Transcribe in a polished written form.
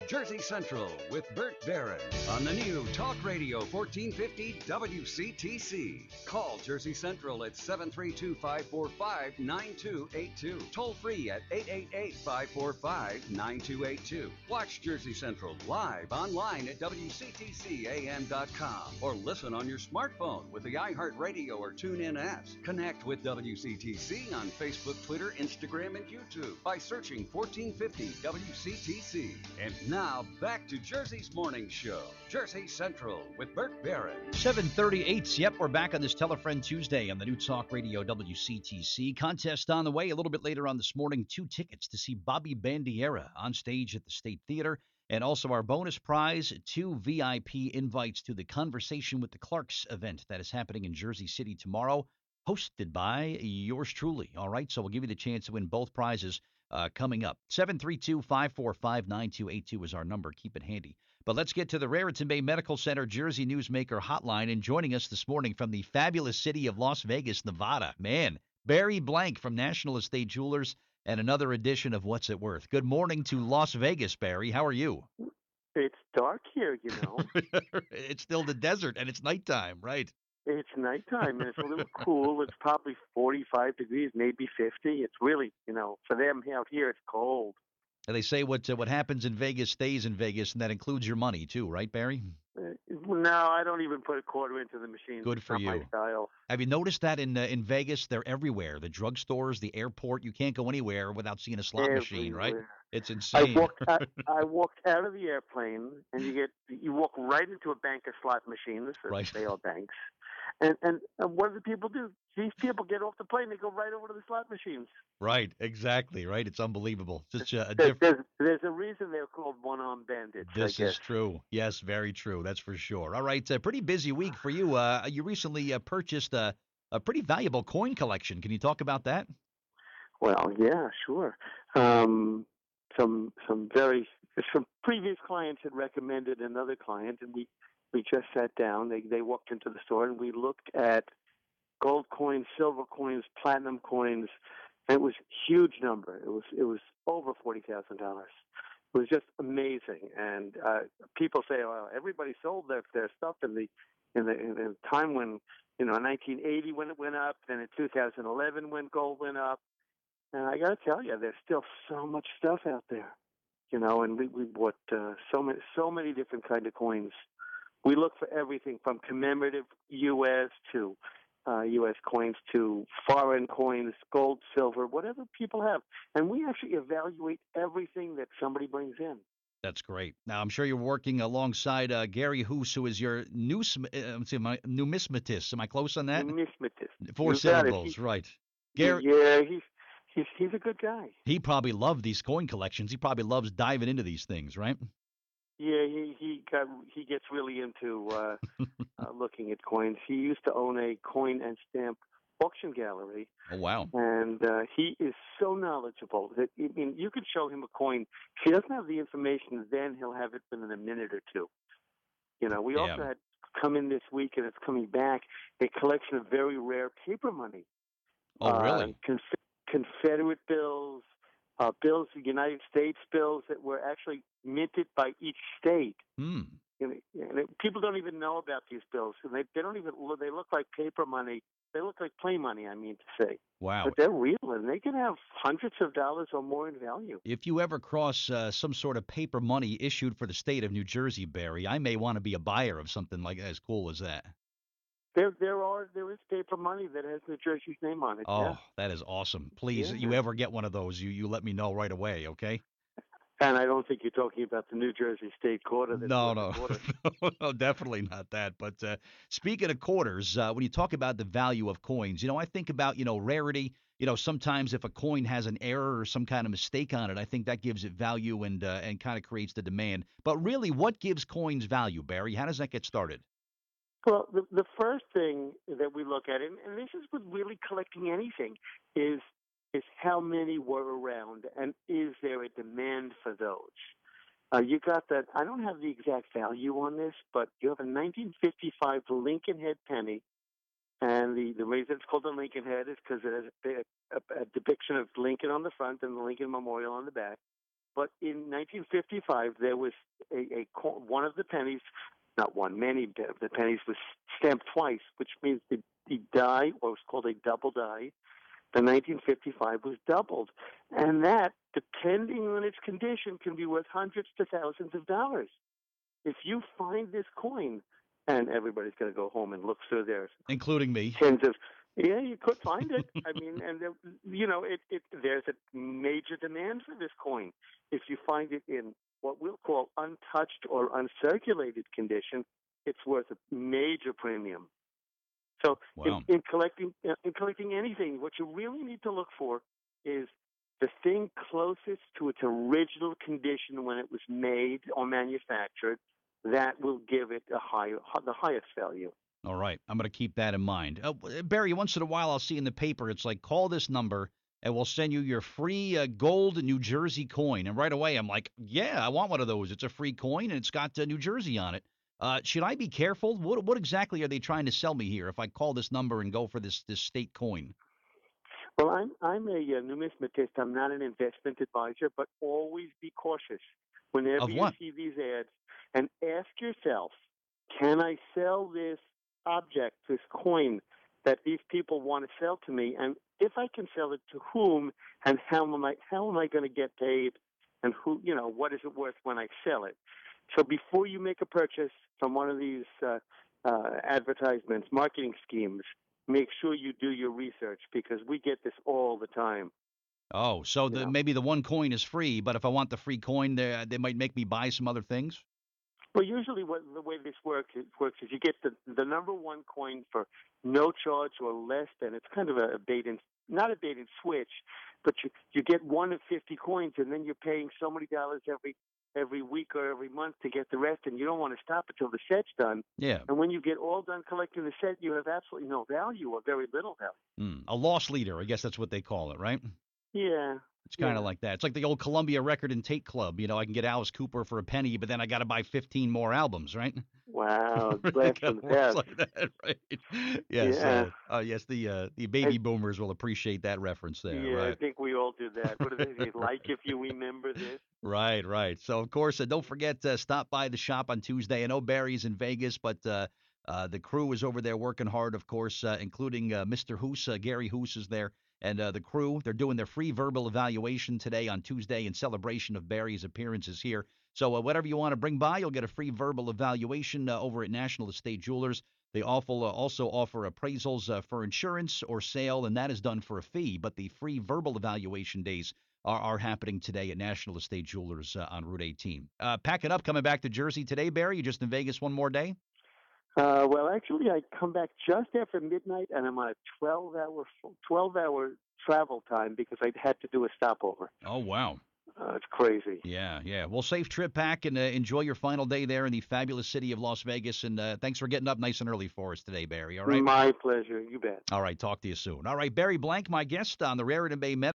Jersey Central with Bert Barron on the new Talk Radio 1450 WCTC. Call Jersey Central at 732-545-9282. Toll free at 888-545-9282. Watch Jersey Central live online at WCTCAM.com or listen on your smartphone with the iHeartRadio or TuneIn apps. Connect with WCTC on Facebook, Twitter, Instagram, and YouTube by searching 1450 WCTC. And now, back to Jersey's Morning Show. Jersey Central with Bert Barron. 7:38. Yep, we're back on this Tell-A-Friend Tuesday on the new Talk Radio WCTC. Contest on the way a little bit later on this morning. 2 tickets to see Bobby Bandiera on stage at the State Theater. And also our bonus prize, 2 VIP invites to the Conversation with the Clarks event that is happening in Jersey City tomorrow, hosted by yours truly. All right, so we'll give you the chance to win both prizes coming up. 732-545-9282 is our number. Keep it handy. But let's get to the Raritan Bay Medical Center Jersey Newsmaker hotline. And joining us this morning from the fabulous city of Las Vegas, Nevada, man, Barry Blank from National Estate Jewelers and another edition of What's It Worth. Good morning to Las Vegas, Barry. How are you? It's dark here, you know. It's still the desert, and it's nighttime, right? It's nighttime, and it's a little cool. It's probably 45 degrees, maybe 50. It's really, for them out here, it's cold. And they say what happens in Vegas stays in Vegas, and that includes your money, too, right, Barry? No, I don't even put a quarter into the machine. Good for you. Not my style. Have you noticed that in Vegas, they're everywhere? The drugstores, the airport, you can't go anywhere without seeing a slot machine, right? It's insane. I walked out of the airplane, and you walk right into a bank of slot machines. Right. They are banks. And what do the people do? These people get off the plane, they go right over to the slot machines. Right, exactly, right. It's unbelievable. There's a reason they're called one-armed bandits. This is true. Yes, very true. That's for sure. All right, a pretty busy week for you. You recently purchased a pretty valuable coin collection. Can you talk about that? Well, yeah, sure. Some previous clients had recommended another client, and we just sat down. They walked into the store, and we looked at gold coins, silver coins, platinum coins. And it was a huge number. It was over $40,000. It was just amazing. And people say, well, everybody sold their stuff in the time when, in 1980 when it went up, then in 2011 when gold went up. And I got to tell you, there's still so much stuff out there, and we bought so many different kind of coins. We look for everything from commemorative U.S. to U.S. coins to foreign coins, gold, silver, whatever people have. And we actually evaluate everything that somebody brings in. That's great. Now, I'm sure you're working alongside Gary Hoos, who is your numismatist. Am I close on that? Numismatist. 4 syllables, right. Gary, yeah, he's a good guy. He probably loved these coin collections. He probably loves diving into these things, right? Yeah, he gets really into looking at coins. He used to own a coin and stamp auction gallery. Oh, wow. And he is so knowledgeable that, you could show him a coin. If he doesn't have the information, then he'll have it within a minute or two. We also had come in this week, and it's coming back, a collection of very rare paper money. Oh, really? Confederate bills, bills, the United States bills that were actually minted by each state. People don't even know about these bills. And they don't even, they look like paper money. They look like play money, I mean to say. Wow. But they're real, and they can have hundreds of dollars or more in value. If you ever cross some sort of paper money issued for the state of New Jersey, Barry, I may want to be a buyer of something like as cool as that. There is paper money that has New Jersey's name on it. Oh, yeah. That is awesome. Please, you ever get one of those, you let me know right away, okay? And I don't think you're talking about the New Jersey State Quarter. No, no, definitely not that. But speaking of quarters, when you talk about the value of coins, I think about, rarity. Sometimes if a coin has an error or some kind of mistake on it, I think that gives it value and kind of creates the demand. But really, what gives coins value, Barry? How does that get started? Well, the first thing that we look at, and this is with really collecting anything, is how many were around, and is there a demand for those? You got that. I don't have the exact value on this, but you have a 1955 Lincoln Head penny, and the reason it's called the Lincoln Head is because it has a depiction of Lincoln on the front and the Lincoln Memorial on the back. But in 1955, there was one of the pennies, not one, many of the pennies was stamped twice, which means the die, or was called a double die, the 1955 was doubled. And that, depending on its condition, can be worth hundreds to thousands of dollars. If you find this coin, and everybody's going to go home and look through their including me. tens of, yeah, you could find it. I mean, and there's a major demand for this coin. If you find it in what we'll call untouched or uncirculated condition, it's worth a major premium. So Wow. in collecting anything, what you really need to look for is the thing closest to its original condition when it was made or manufactured. That will give it the highest value. All right. I'm going to keep that in mind. Barry, once in a while I'll see in the paper, it's like, call this number and we'll send you your free gold New Jersey coin. And right away I'm like, yeah, I want one of those. It's a free coin and it's got New Jersey on it. Should I be careful? What exactly are they trying to sell me here if I call this number and go for this state coin? Well, I'm a numismatist. I'm not an investment advisor, but always be cautious whenever you see these ads, and ask yourself, can I sell this object, this coin that these people want to sell to me? And if I can sell it to whom, and how am I going to get paid, and who, what is it worth when I sell it? So before you make a purchase from one of these advertisements, marketing schemes, make sure you do your research, because we get this all the time. Oh, so maybe the one coin is free, but if I want the free coin, they might make me buy some other things? Well, usually the way this works is you get the number one coin for no charge or less than, it's kind of not a bait and switch, but you get one of 50 coins, and then you're paying so many dollars every week or every month to get the rest, and you don't want to stop until the set's done. Yeah. And when you get all done collecting the set, you have absolutely no value or very little value. A loss leader, I guess that's what they call it, right? Yeah. It's kind of like that. It's like the old Columbia Record and Tape Club. I can get Alice Cooper for a penny, but then I got to buy 15 more albums, right? Wow, blast from the past. Like that, right? Yes. Yeah. Yes. The baby boomers will appreciate that reference there. Yeah, right? I think we all do that. What do they like if you remember this? Right. So, of course, don't forget to stop by the shop on Tuesday. I know Barry's in Vegas, but the crew is over there working hard, of course, including Mr. Hoos. Gary Hoos is there. And the crew, they're doing their free verbal evaluation today on Tuesday in celebration of Barry's appearances here. So whatever you want to bring by, you'll get a free verbal evaluation over at National Estate Jewelers. They also offer appraisals for insurance or sale, and that is done for a fee. But the free verbal evaluation days are happening today at National Estate Jewelers on Route 18. Packing up, coming back to Jersey today, Barry? You just in Vegas one more day? Well, actually, I come back just after midnight, and I'm on a 12-hour travel time because I had to do a stopover. Oh, wow. It's crazy. Yeah. Well, safe trip back, and enjoy your final day there in the fabulous city of Las Vegas. And thanks for getting up nice and early for us today, Barry. All right? My pleasure. You bet. All right. Talk to you soon. All right. Barry Blank, my guest on the Raritan Bay Met.